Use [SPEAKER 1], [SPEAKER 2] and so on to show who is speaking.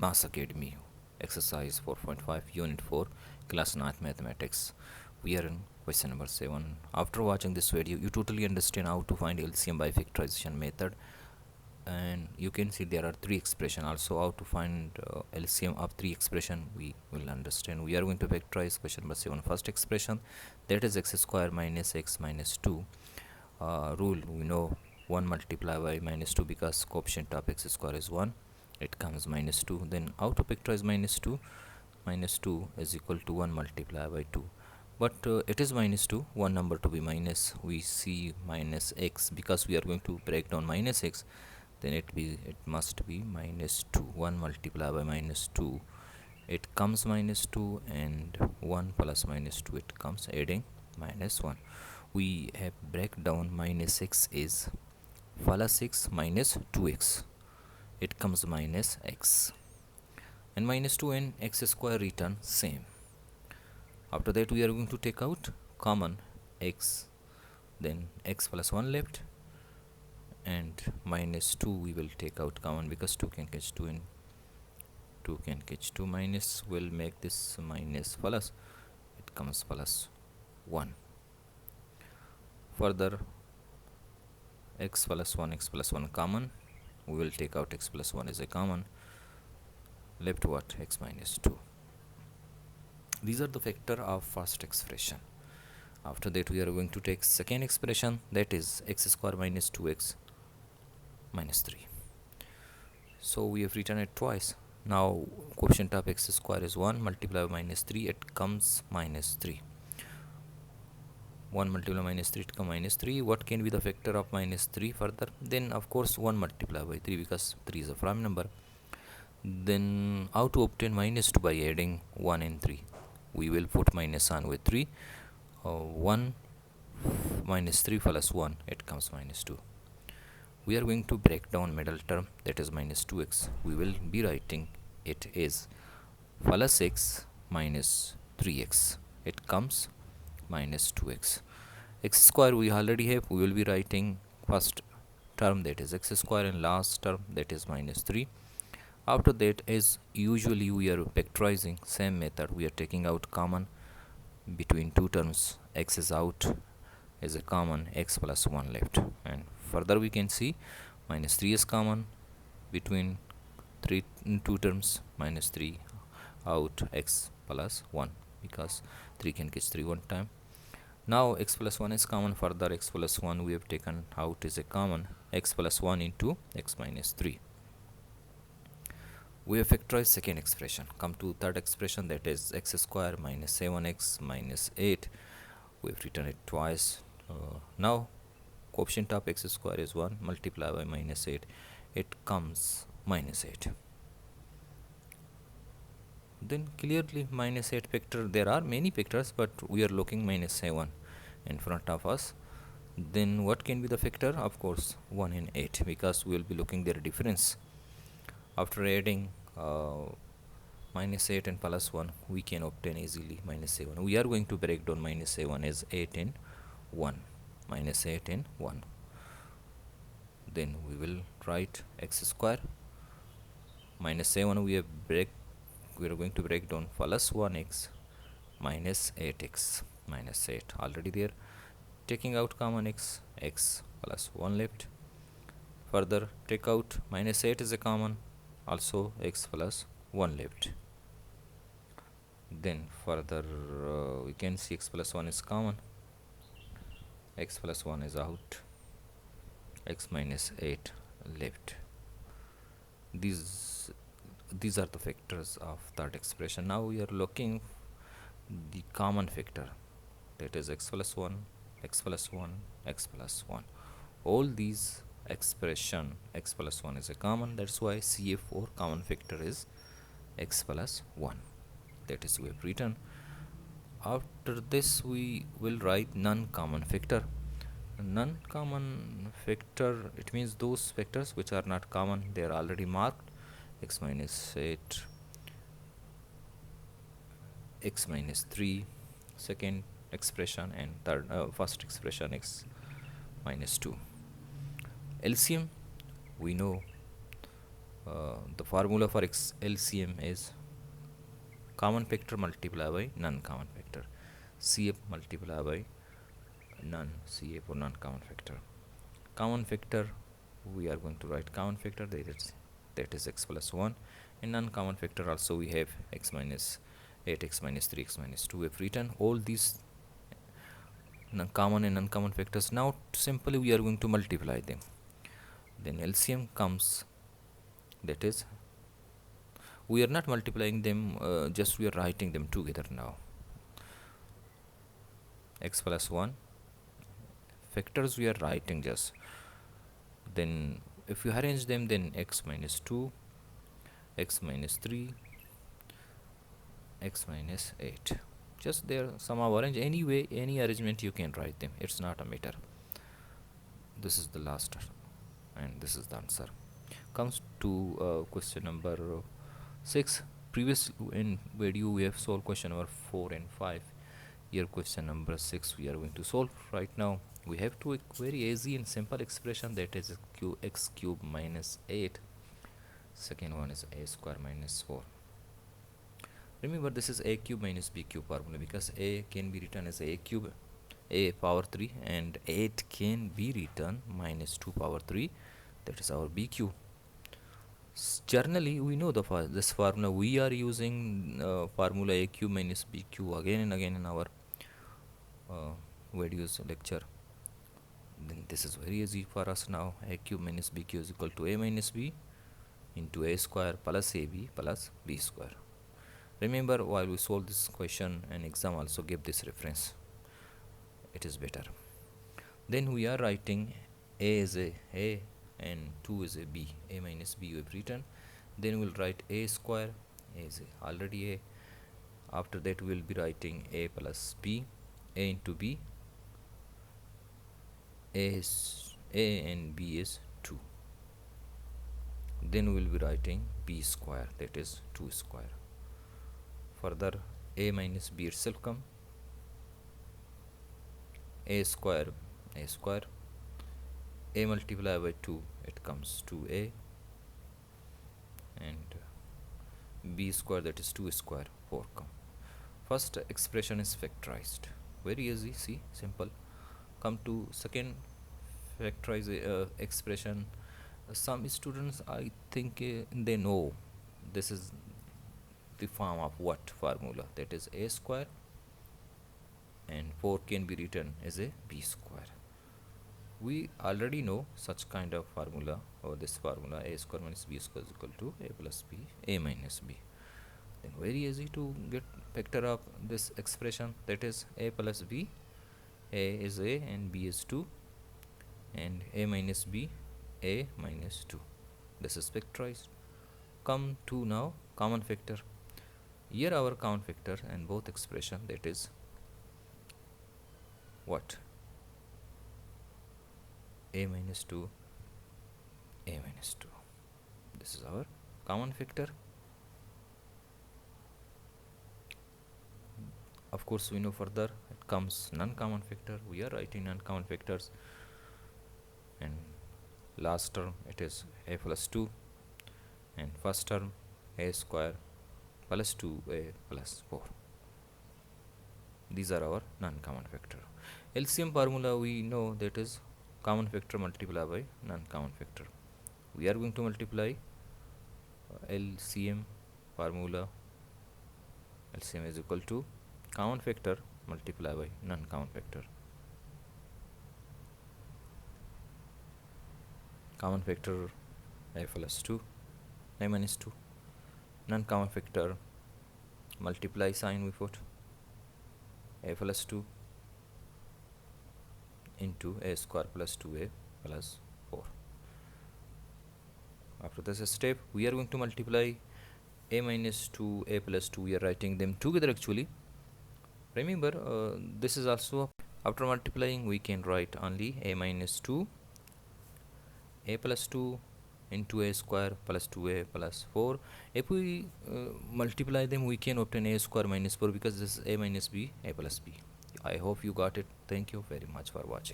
[SPEAKER 1] Mass Academy, exercise 4.5, unit 4, class 9th mathematics. We are in question number 7. After watching this video, you totally understand how to find LCM by factorization method, and you can see there are three expression. Also, how to find LCM of three expression we will understand. We are going to factorize question number 7. First expression, that is x square minus x minus 2. Rule, we know 1 multiplied by minus 2 because coefficient of x square is 1, it comes minus 2. Then how to factorize minus 2? Minus 2 is equal to 1 multiplied by 2, but it is minus 2, one number to be minus, we see minus x because we are going to break down minus x, then it must be minus 2. 1 multiplied by minus 2, it comes minus 2, and 1 plus minus 2, it comes adding minus 1. We have break down minus x is plus x minus 2x, it comes minus x, and minus 2 and x square return same. After that we are going to take out common x, then x plus 1 left, and minus 2 we will take out common because 2 can catch 2 and 2 can catch 2, minus will make this minus plus, it comes plus 1. Further, x plus 1 common, we will take out x plus 1 as a common, left what? X minus 2. These are the factor of first expression. After that we are going to take second expression, that is x square minus 2x minus 3. So we have written it twice. Now coefficient of x square is 1 multiplied by minus 3, it comes minus 3. 1 multiplied by minus 3, it comes minus 3. What can be the factor of minus 3 further? Then of course 1 multiplied by 3 because 3 is a prime number. Then how to obtain minus 2? By adding 1 and 3. We will put minus on with 3. 1 minus 3 plus 1, it comes minus 2. We are going to break down middle term, that is minus 2x. We will be writing it is plus x minus 3x, it comes minus 2x. X square we already have, we will be writing first term, that is x square, and last term, that is minus 3. After that, as usually we are factorizing same method, we are taking out common between two terms, x is out as a common, x plus 1 left, and further we can see minus 3 is common between two terms, minus 3 out, x plus 1 because 3 can catch 3 one time. Now x plus 1 is common, further x plus 1 we have taken out as a common, x plus 1 into x minus 3. We have factorized second expression. Come to third expression, that is x square minus 7x minus 8. We have written it twice. Now coefficient of x square is 1 multiplied by minus 8, it comes minus 8. Then clearly minus 8 factor, there are many factors but we are looking minus 7 in front of us. Then what can be the factor? Of course 1 and 8 because we will be looking their difference. After adding minus 8 and plus 1, we can obtain easily minus 7. We are going to break down minus 7 as 8 and 1, minus 8 and 1. Then we will write x square minus 7, we are going to break down plus 1x minus 8x minus 8 already there, taking out common x, x plus 1 left. Further take out minus 8 is a common, also x plus 1 left. Then further we can see x plus 1 is common, x plus 1 is out, x minus 8 left. These are the factors of third expression. Now we are looking the common factor, that is x plus 1, x plus 1, x plus 1. All these expression x plus 1 is a common, that's why CF4 common factor is x plus 1, that is we have written. After this we will write non-common factor. Non-common factor, it means those factors which are not common, they are already marked, x minus 8, x minus 3, second expression, and third first expression x minus 2. LCM, we know The formula for LCM is common factor multiplied by non-common factor, CF multiplied by non-CF or non-common factor. Common factor, we are going to write common factor, that is x plus 1, and non-common factor also we have x minus 8, x minus 3, x minus 2. We have written all these common and uncommon factors. Now simply we are going to multiply them. Then LCM comes, that is, we are not multiplying them, just we are writing them together now. X plus 1 factors we are writing just. Then if you arrange them, then x minus 2, x minus 3, x minus 8. Just there somehow arrange, anyway any arrangement you can write them, it's not a matter. This is the last and this is the answer. Comes to question number 6. Previous in video we have solved question number 4 and 5. Here question number 6 we are going to solve right now. We have two very easy and simple expression, that is x cube minus 8. Second one is a square minus 4. Remember, this is a cube minus b cube formula, because a can be written as a cube, a power 3, and 8 can be written minus 2 power 3, that is our b cube. Generally we know this formula. We are using formula a cube minus b cube again and again in our videos lecture. Then this is very easy for us now. A cube minus b cube is equal to a minus b into a square plus ab plus b square. Remember, while we solve this question, an exam also give this reference, it is better. Then we are writing a is a and 2 is a b. A minus b we have written. Then we will write a square, a is already a. After that we will be writing a plus b, a into b. A and b is 2. Then we will be writing b square, that is 2 square. Further, a minus b itself come, a square, a multiplied by 2, it comes 2a, and b square, that is 2 square, 4 come. First expression is factorized, very easy, see, simple. Come to second factorized expression. Some students, I think, they know this is the form of what formula, that is a square, and 4 can be written as a b square. We already know such kind of formula, or this formula, a square minus b square is equal to a plus b, a minus b. Then very easy to get factor of this expression, that is a plus b. A is a and b is 2, and a minus b, a minus 2. This is factorized. Come to now common factor. Here our common factor and both expression, that is what? A minus 2, a minus 2. This is our common factor. Of course, we know further it comes non-common factor. We are writing non-common factors, and last term it is a plus 2, and first term a square plus 2a plus 4. These are our non-common factor. LCM formula we know, that is common factor multiplied by non-common factor. We are going to multiply LCM formula. LCM is equal to common factor multiplied by non-common factor. Common factor a plus 2, a minus 2. Non-common factor multiply sign we put, a plus 2 into a square plus 2a plus 4. After this step, we are going to multiply a minus 2, a plus 2. We are writing them together actually. Remember, this is also, after multiplying we can write only a minus 2, a plus 2 into a square plus 2a plus 4. If we multiply them, we can obtain a square minus 4, because this is a minus b, a plus b. I hope you got it. Thank you very much for watching.